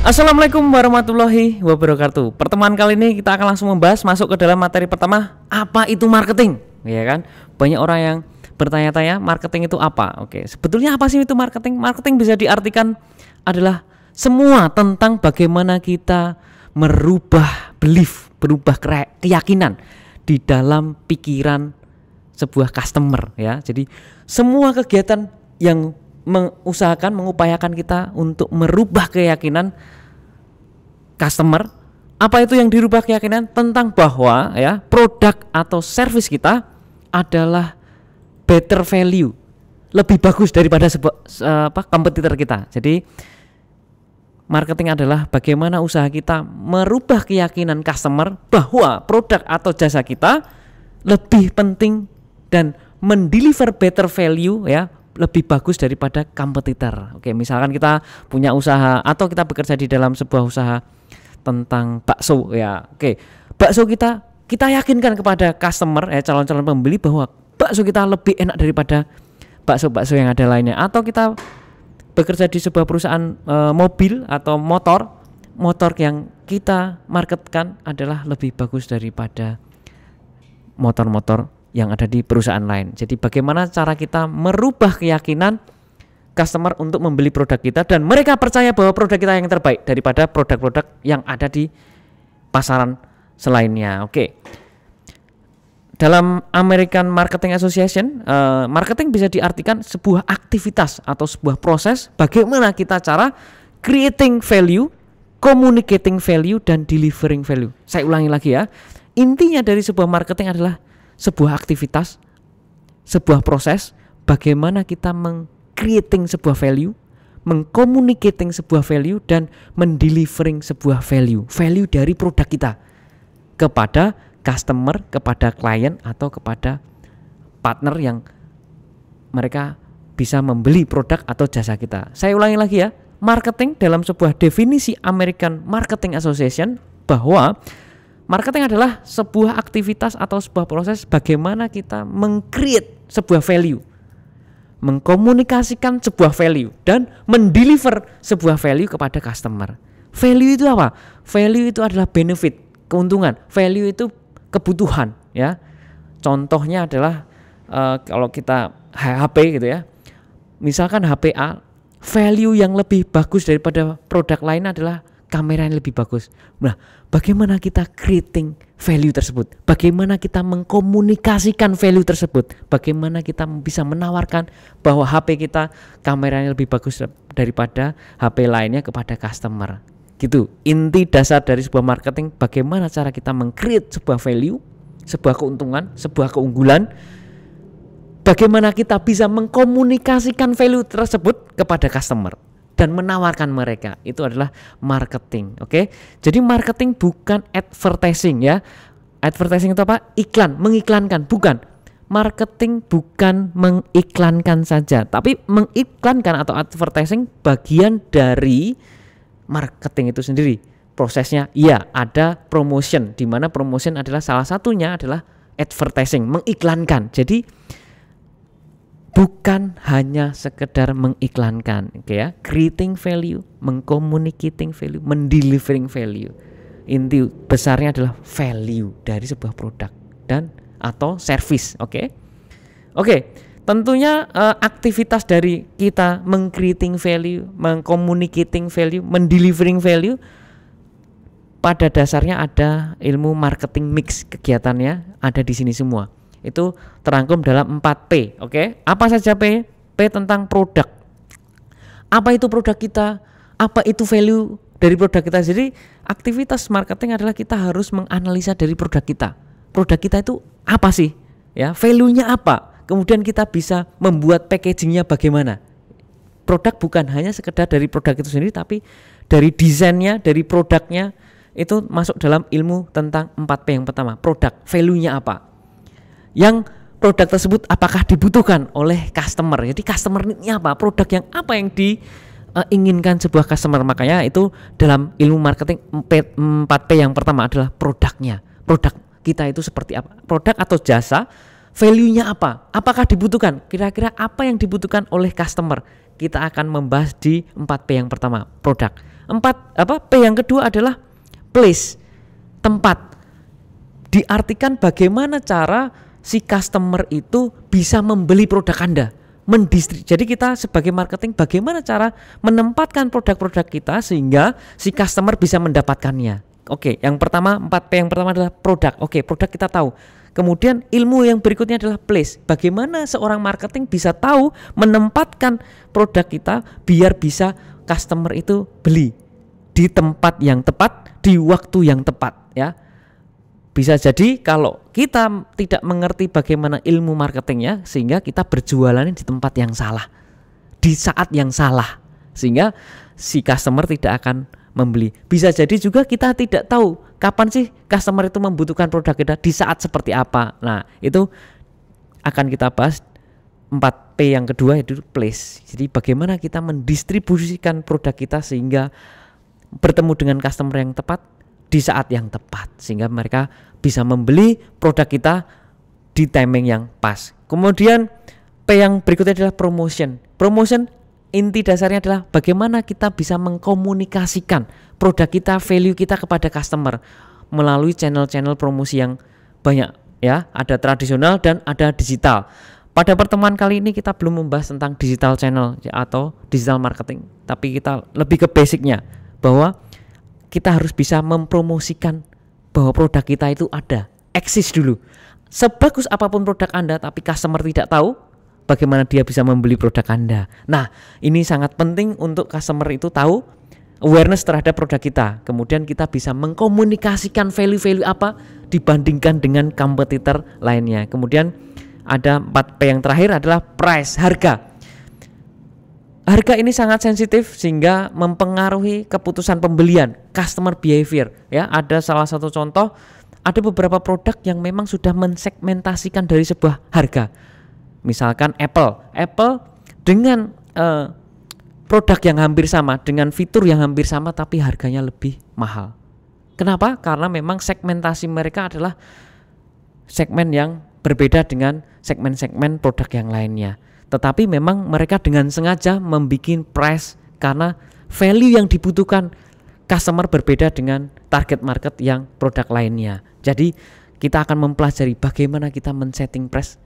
Assalamualaikum warahmatullahi wabarakatuh. Pertemuan kali ini kita akan langsung membahas masuk ke dalam materi pertama, apa itu marketing, ya kan? Banyak orang yang bertanya-tanya marketing itu apa. Oke, sebetulnya apa sih itu marketing? Marketing bisa diartikan adalah semua tentang bagaimana kita merubah belief, berubah keyakinan di dalam pikiran sebuah customer, ya. Jadi semua kegiatan yang mengupayakan kita untuk merubah keyakinan customer. Apa itu yang dirubah keyakinan? Tentang bahwa ya produk atau service kita adalah better value, lebih bagus daripada kompetitor kita. Jadi marketing adalah bagaimana usaha kita merubah keyakinan customer bahwa produk atau jasa kita lebih penting dan mendeliver better value, ya, lebih bagus daripada kompetitor. Oke, misalkan kita punya usaha atau kita bekerja di dalam sebuah usaha tentang bakso, ya. Oke, bakso kita yakinkan kepada customer, ya, calon-calon pembeli bahwa bakso kita lebih enak daripada bakso-bakso yang ada lainnya. Atau kita bekerja di sebuah perusahaan mobil atau motor yang kita marketkan adalah lebih bagus daripada motor-motor yang ada di perusahaan lain. Jadi bagaimana cara kita merubah keyakinan customer untuk membeli produk kita dan mereka percaya bahwa produk kita yang terbaik daripada produk-produk yang ada di pasaran selainnya. Oke. Dalam American Marketing Association, marketing bisa diartikan sebuah aktivitas atau sebuah proses bagaimana kita cara creating value, communicating value, dan delivering value. Saya ulangi lagi, ya. Intinya dari sebuah marketing adalah sebuah aktivitas, sebuah proses bagaimana kita meng-creating sebuah value, meng-communicating sebuah value, dan mendelivering sebuah value dari produk kita kepada customer, kepada klien, atau kepada partner yang mereka bisa membeli produk atau jasa kita. Saya ulangi lagi, ya. Marketing dalam sebuah definisi American Marketing Association bahwa marketing adalah sebuah aktivitas atau sebuah proses bagaimana kita meng-create sebuah value, mengkomunikasikan sebuah value, dan mendeliver sebuah value kepada customer. Value itu apa? Value itu adalah benefit, keuntungan. Value itu kebutuhan, ya. Contohnya adalah kalau kita HP gitu, ya. Misalkan HP A, value yang lebih bagus daripada produk lain adalah kamera yang lebih bagus. Nah, bagaimana kita creating value tersebut? Bagaimana kita mengkomunikasikan value tersebut? Bagaimana kita bisa menawarkan bahwa HP kita kameranya lebih bagus daripada HP lainnya kepada customer? Gitu. Inti dasar dari sebuah marketing, bagaimana cara kita meng-create sebuah value, sebuah keuntungan, sebuah keunggulan. Bagaimana kita bisa mengkomunikasikan value tersebut kepada customer dan menawarkan mereka. Itu adalah marketing. Oke. Jadi marketing bukan advertising, ya. Advertising itu apa? Iklan, mengiklankan, bukan. Marketing bukan mengiklankan saja, tapi mengiklankan atau advertising bagian dari marketing itu sendiri. Prosesnya, iya, ada promotion, di mana promotion adalah salah satunya adalah advertising, mengiklankan. Jadi bukan hanya sekedar mengiklankan, oke, ya. Creating value, mengcommunicating value, mendelivering value. Inti besarnya adalah value dari sebuah produk dan atau service, oke. Oke, tentunya aktivitas dari kita meng-creating value, meng-communicating value, mendelivering value pada dasarnya ada ilmu marketing mix, kegiatannya ada di sini semua. Itu terangkum dalam 4P. Oke, apa saja P? P tentang produk. Apa itu produk kita? Apa itu value dari produk kita? Jadi aktivitas marketing adalah kita harus menganalisa dari produk kita. Produk kita itu apa sih? Ya, value-nya apa? Kemudian kita bisa membuat packagingnya bagaimana. Produk bukan hanya sekedar dari produk itu sendiri, tapi dari desainnya, dari produknya, itu masuk dalam ilmu tentang 4P yang pertama. Produk, value-nya apa? Yang produk tersebut apakah dibutuhkan oleh customer. Jadi customer need-nya apa? Produk yang apa yang diinginkan sebuah customer. Makanya itu dalam ilmu marketing 4P yang pertama adalah produknya. Produk kita itu seperti apa? Produk atau jasa, value-nya apa? Apakah dibutuhkan? Kira-kira apa yang dibutuhkan oleh customer? Kita akan membahas di 4P yang pertama, produk. P yang kedua adalah place, tempat. Diartikan bagaimana cara si customer itu bisa membeli produk Anda. Jadi kita sebagai marketing bagaimana cara menempatkan produk-produk kita sehingga si customer bisa mendapatkannya. Oke, yang pertama 4P yang pertama adalah produk. Oke, produk kita tahu. Kemudian ilmu yang berikutnya adalah place. Bagaimana seorang marketing bisa tahu menempatkan produk kita biar bisa customer itu beli di tempat yang tepat, di waktu yang tepat, ya. Bisa jadi kalau kita tidak mengerti bagaimana ilmu marketingnya, sehingga kita berjualan di tempat yang salah, di saat yang salah, sehingga si customer tidak akan membeli. Bisa jadi juga kita tidak tahu kapan sih customer itu membutuhkan produk kita, di saat seperti apa. Nah, itu akan kita bahas 4P yang kedua, yaitu place. Jadi bagaimana kita mendistribusikan produk kita sehingga bertemu dengan customer yang tepat di saat yang tepat, sehingga mereka bisa membeli produk kita di timing yang pas. Kemudian P yang berikutnya adalah promotion. Promotion inti dasarnya adalah bagaimana kita bisa mengkomunikasikan produk kita, value kita kepada customer melalui channel-channel promosi yang banyak, ya. Ada tradisional dan ada digital. Pada pertemuan kali ini kita belum membahas tentang digital channel atau digital marketing, tapi kita lebih ke basicnya, bahwa kita harus bisa mempromosikan bahwa produk kita itu ada, eksis dulu. Sebagus apapun produk Anda tapi customer tidak tahu, bagaimana dia bisa membeli produk Anda. Nah, ini sangat penting untuk customer itu tahu awareness terhadap produk kita. Kemudian kita bisa mengkomunikasikan value-value apa dibandingkan dengan kompetitor lainnya. Kemudian ada 4P yang terakhir adalah price, harga. Harga ini sangat sensitif sehingga mempengaruhi keputusan pembelian, customer behavior, ya. Ada salah satu contoh, ada beberapa produk yang memang sudah mensegmentasikan dari sebuah harga. Misalkan Apple dengan produk yang hampir sama, dengan fitur yang hampir sama, tapi harganya lebih mahal. Kenapa? Karena memang segmentasi mereka adalah segmen yang berbeda dengan segmen-segmen produk yang lainnya. Tetapi memang mereka dengan sengaja membuat price karena value yang dibutuhkan customer berbeda dengan target market yang produk lainnya. Jadi kita akan mempelajari bagaimana kita men-setting price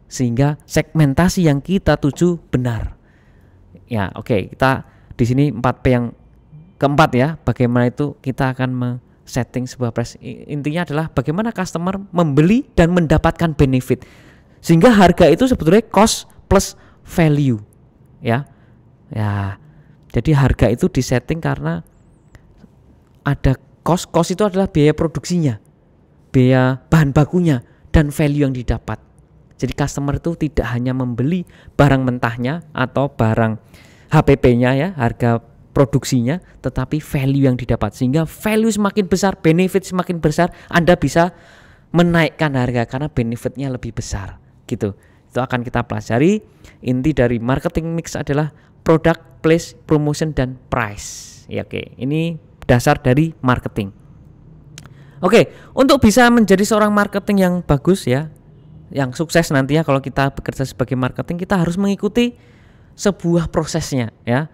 sehingga segmentasi yang kita tuju benar. Ya, oke, kita di sini 4P yang keempat, ya. Bagaimana itu kita akan setting sebuah price. Intinya adalah bagaimana customer membeli dan mendapatkan benefit. Sehingga harga itu sebetulnya cost plus value, ya. Ya. Jadi harga itu disetting karena ada cost itu adalah biaya produksinya, biaya bahan bakunya, dan value yang didapat. Jadi customer itu tidak hanya membeli barang mentahnya atau barang HPP-nya, ya, harga produksinya, tetapi value yang didapat. Sehingga value semakin besar, benefit semakin besar, Anda bisa menaikkan harga karena benefitnya lebih besar, gitu. Itu akan kita pelajari. Inti dari marketing mix adalah product, place, promotion, dan price. Ya, oke. Ini dasar dari marketing. Oke, untuk bisa menjadi seorang marketing yang bagus, ya, yang sukses nantinya kalau kita bekerja sebagai marketing, kita harus mengikuti sebuah prosesnya, ya.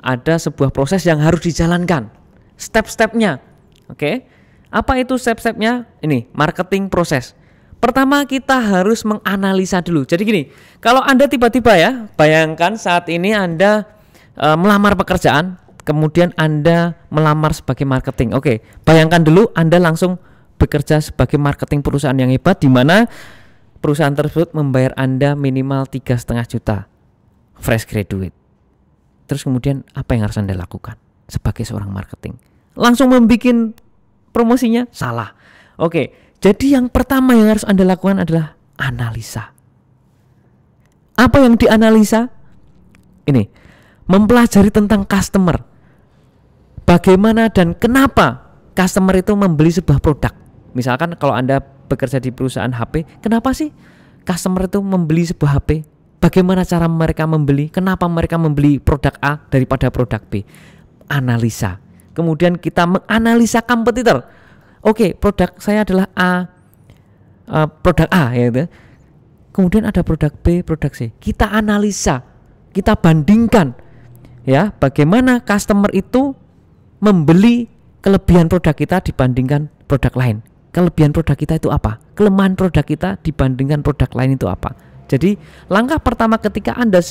Ada sebuah proses yang harus dijalankan, step-stepnya. Oke. Apa itu step-stepnya? Ini marketing proses. Pertama kita harus menganalisa dulu. Jadi gini, kalau Anda tiba-tiba, ya, bayangkan saat ini Anda melamar pekerjaan, kemudian Anda melamar sebagai marketing. Oke, bayangkan dulu Anda langsung bekerja sebagai marketing perusahaan yang hebat, di mana perusahaan tersebut membayar Anda minimal 3,5 juta fresh graduate. Terus kemudian apa yang harus Anda lakukan sebagai seorang marketing? Langsung membuat promosinya? Salah. Oke, jadi yang pertama yang harus Anda lakukan adalah analisa. Apa yang dianalisa? Ini, mempelajari tentang customer. Bagaimana dan kenapa customer itu membeli sebuah produk. Misalkan kalau Anda bekerja di perusahaan HP, kenapa sih customer itu membeli sebuah HP? Bagaimana cara mereka membeli? Kenapa mereka membeli produk A daripada produk B? Analisa. Kemudian kita menganalisa kompetitor. Oke, produk saya adalah A, produk A ya gitu. Kemudian ada produk B, produk C. Kita analisa, kita bandingkan ya, bagaimana customer itu membeli kelebihan produk kita dibandingkan produk lain. Kelebihan produk kita itu apa? Kelemahan produk kita dibandingkan produk lain itu apa? Jadi langkah pertama ketika Anda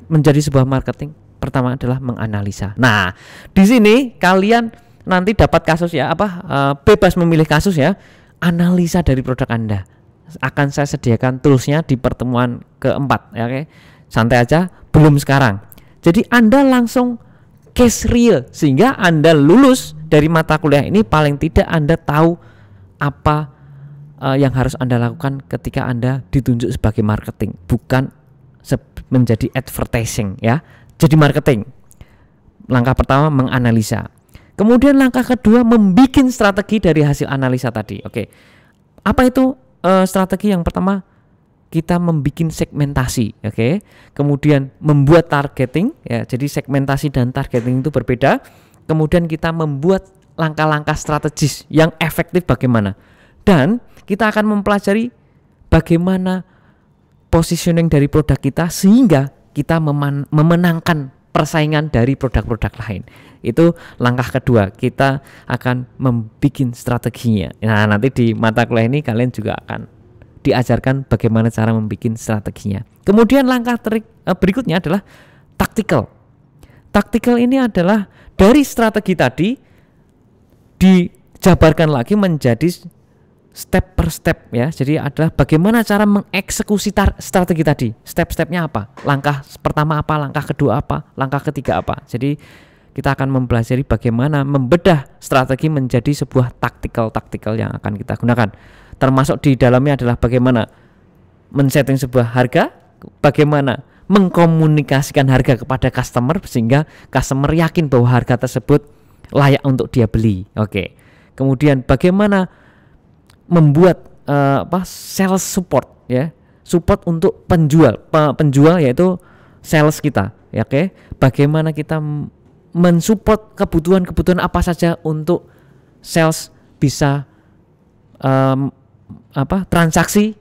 menjadi sebuah marketing, pertama adalah menganalisa. Nah, di sini kalian nanti dapat kasus ya, bebas memilih kasus ya. Analisa dari produk Anda. Akan saya sediakan toolsnya di pertemuan keempat ya, oke. Santai aja, belum sekarang. Jadi Anda langsung case real sehingga Anda lulus dari mata kuliah ini paling tidak Anda tahu apa yang harus Anda lakukan ketika Anda ditunjuk sebagai marketing, bukan menjadi advertising ya. Jadi marketing. Langkah pertama menganalisa. Kemudian langkah kedua membikin strategi dari hasil analisa tadi. Oke. Apa itu strategi? Yang pertama kita membikin segmentasi, oke. Kemudian membuat targeting ya. Jadi segmentasi dan targeting itu berbeda. Kemudian kita membuat langkah-langkah strategis yang efektif bagaimana. Dan kita akan mempelajari bagaimana positioning dari produk kita sehingga kita memenangkan persaingan dari produk-produk lain. Itu langkah kedua, kita akan membuat strateginya. Nah, nanti di mata kuliah ini kalian juga akan diajarkan bagaimana cara membuat strateginya. Kemudian langkah berikutnya adalah tactical. Tactical ini adalah dari strategi tadi dijabarkan lagi menjadi step per step ya. Jadi adalah bagaimana cara mengeksekusi strategi tadi. Step-stepnya apa? Langkah pertama apa? Langkah kedua apa? Langkah ketiga apa? Jadi kita akan mempelajari bagaimana membedah strategi menjadi sebuah taktikal yang akan kita gunakan. Termasuk di dalamnya adalah bagaimana men-setting sebuah harga, bagaimana mengkomunikasikan harga kepada customer sehingga customer yakin bahwa harga tersebut layak untuk dia beli. Oke. Kemudian bagaimana membuat sales support ya. Support untuk penjual yaitu sales kita, ya, oke. Bagaimana kita mensupport kebutuhan apa saja untuk sales bisa transaksi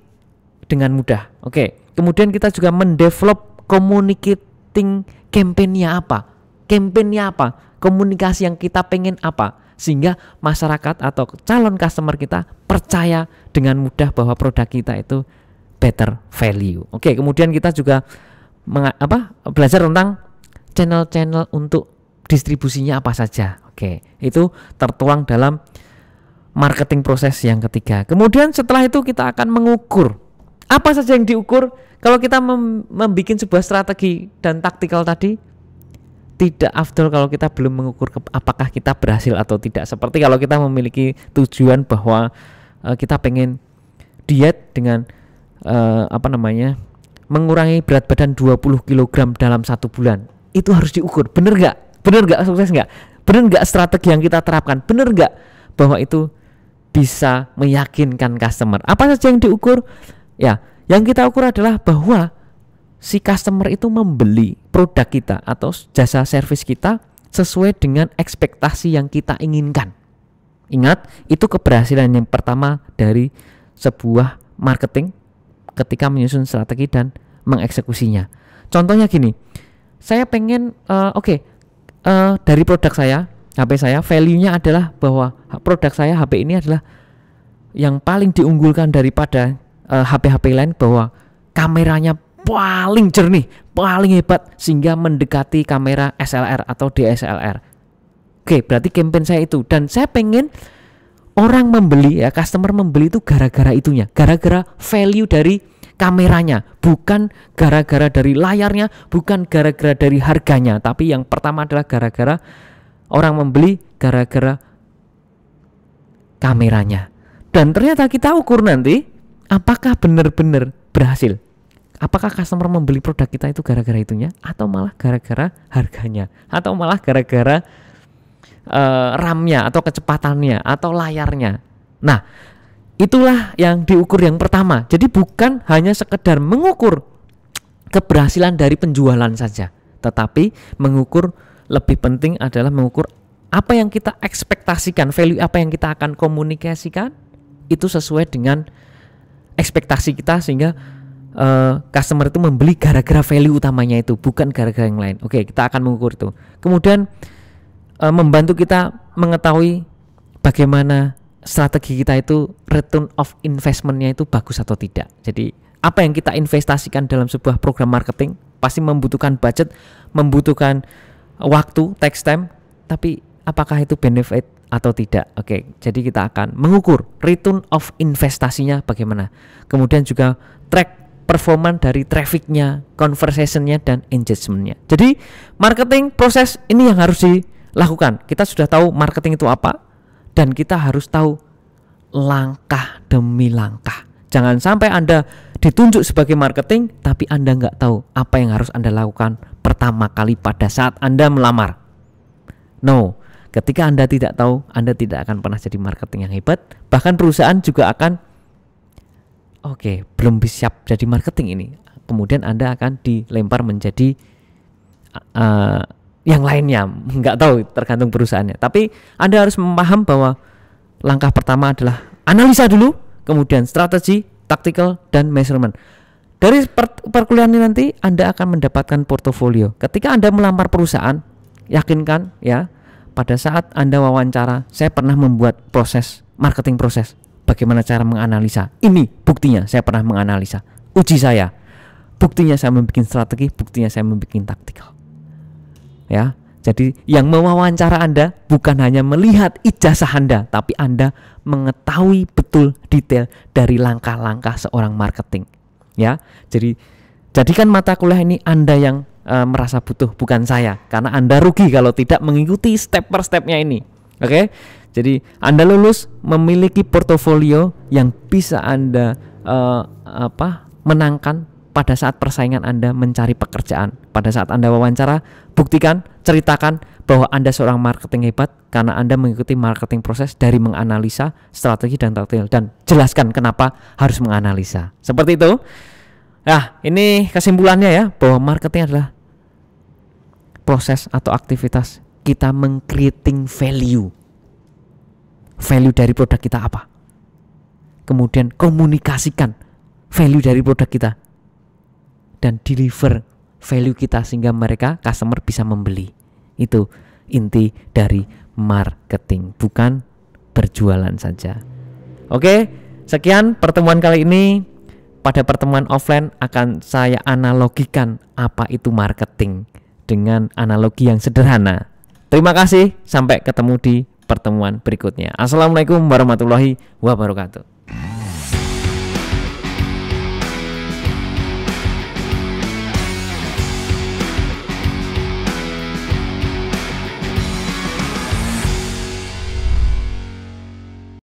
dengan mudah. Oke. Kemudian kita juga mendevelop communicating campaign-nya apa? Komunikasi yang kita pengen apa? Sehingga masyarakat atau calon customer kita percaya dengan mudah bahwa produk kita itu better value. Oke, kemudian kita juga belajar tentang channel-channel untuk distribusinya apa saja. Oke, itu tertuang dalam marketing proses yang ketiga. Kemudian setelah itu kita akan mengukur apa saja yang diukur. Kalau kita membuat sebuah strategi dan taktikal tadi, tidak afdol kalau kita belum mengukur apakah kita berhasil atau tidak. Seperti kalau kita memiliki tujuan bahwa kita pengen diet dengan mengurangi berat badan 20 kg dalam 1 bulan. Itu harus diukur. Bener nggak sukses nggak? Bener nggak strategi yang kita terapkan? Bener nggak bahwa itu bisa meyakinkan customer? Apa saja yang diukur? Ya, yang kita ukur adalah bahwa si customer itu membeli produk kita atau jasa servis kita sesuai dengan ekspektasi yang kita inginkan. Ingat, itu keberhasilan yang pertama dari sebuah marketing ketika menyusun strategi dan mengeksekusinya. Contohnya gini, saya pengen dari produk saya, HP saya, value-nya adalah bahwa produk saya, HP ini adalah yang paling diunggulkan daripada HP-HP lain, bahwa kameranya paling jernih, paling hebat sehingga mendekati kamera SLR atau DSLR. Oke, berarti campaign saya itu, dan saya pengen orang membeli ya, customer membeli itu gara-gara itunya, gara-gara value dari kameranya, bukan gara-gara dari layarnya, bukan gara-gara dari harganya, tapi yang pertama adalah gara-gara orang membeli gara-gara kameranya. Dan ternyata kita ukur nanti apakah benar-benar berhasil. Apakah customer membeli produk kita itu gara-gara itunya, atau malah gara-gara harganya, atau malah gara-gara RAM-nya atau kecepatannya atau layarnya. Nah, itulah yang diukur yang pertama. Jadi bukan hanya sekedar mengukur keberhasilan dari penjualan saja, tetapi mengukur, lebih penting adalah mengukur apa yang kita ekspektasikan, value apa yang kita akan komunikasikan itu sesuai dengan ekspektasi kita sehingga customer itu membeli gara-gara value utamanya itu, bukan gara-gara yang lain. Oke, kita akan mengukur itu. Kemudian membantu kita mengetahui bagaimana strategi kita itu return of investment-nya itu bagus atau tidak. Jadi apa yang kita investasikan dalam sebuah program marketing pasti membutuhkan budget, membutuhkan waktu, takes time, tapi apakah itu benefit atau tidak. Oke, jadi kita akan mengukur return of investasinya bagaimana. Kemudian juga track performa dari trafficnya, conversationnya, dan engagementnya. Jadi marketing proses ini yang harus dilakukan. Kita sudah tahu marketing itu apa, dan kita harus tahu langkah demi langkah. Jangan sampai Anda ditunjuk sebagai marketing, tapi Anda nggak tahu apa yang harus Anda lakukan pertama kali pada saat Anda melamar. No, ketika Anda tidak tahu, Anda tidak akan pernah jadi marketing yang hebat. Bahkan perusahaan juga akan, oke, belum siap jadi marketing ini. Kemudian Anda akan dilempar menjadi yang lainnya. Nggak tahu, tergantung perusahaannya. Tapi Anda harus memaham bahwa langkah pertama adalah analisa dulu, kemudian strategi, tactical, dan measurement. Dari perkuliahan ini nanti Anda akan mendapatkan portofolio. Ketika Anda melamar perusahaan, yakinkan ya, pada saat Anda wawancara, saya pernah membuat proses marketing proses. Bagaimana cara menganalisa? Ini buktinya, saya pernah menganalisa. Uji saya. Buktinya saya membuat strategi, buktinya saya membuat taktikal. Ya, jadi yang mewawancara Anda bukan hanya melihat ijazah Anda, tapi Anda mengetahui betul detail dari langkah-langkah seorang marketing. Ya, jadi jadikan mata kuliah ini Anda yang merasa butuh, bukan saya, karena Anda rugi kalau tidak mengikuti step per stepnya ini. Oke, jadi Anda lulus memiliki portofolio yang bisa Anda menangkan pada saat persaingan Anda mencari pekerjaan. Pada saat Anda wawancara, buktikan, ceritakan bahwa Anda seorang marketing hebat karena Anda mengikuti marketing proses dari menganalisa strategi dan taktikal, dan jelaskan kenapa harus menganalisa. Seperti itu. Nah, ini kesimpulannya ya, bahwa marketing adalah proses atau aktivitas kita meng-creating value. Value dari produk kita apa? Kemudian komunikasikan value dari produk kita dan deliver value kita sehingga mereka, customer, bisa membeli. Itu inti dari marketing, bukan berjualan saja. Oke, sekian pertemuan kali ini. Pada pertemuan offline akan saya analogikan apa itu marketing dengan analogi yang sederhana. Terima kasih, sampai ketemu di pertemuan berikutnya. Assalamualaikum warahmatullahi wabarakatuh.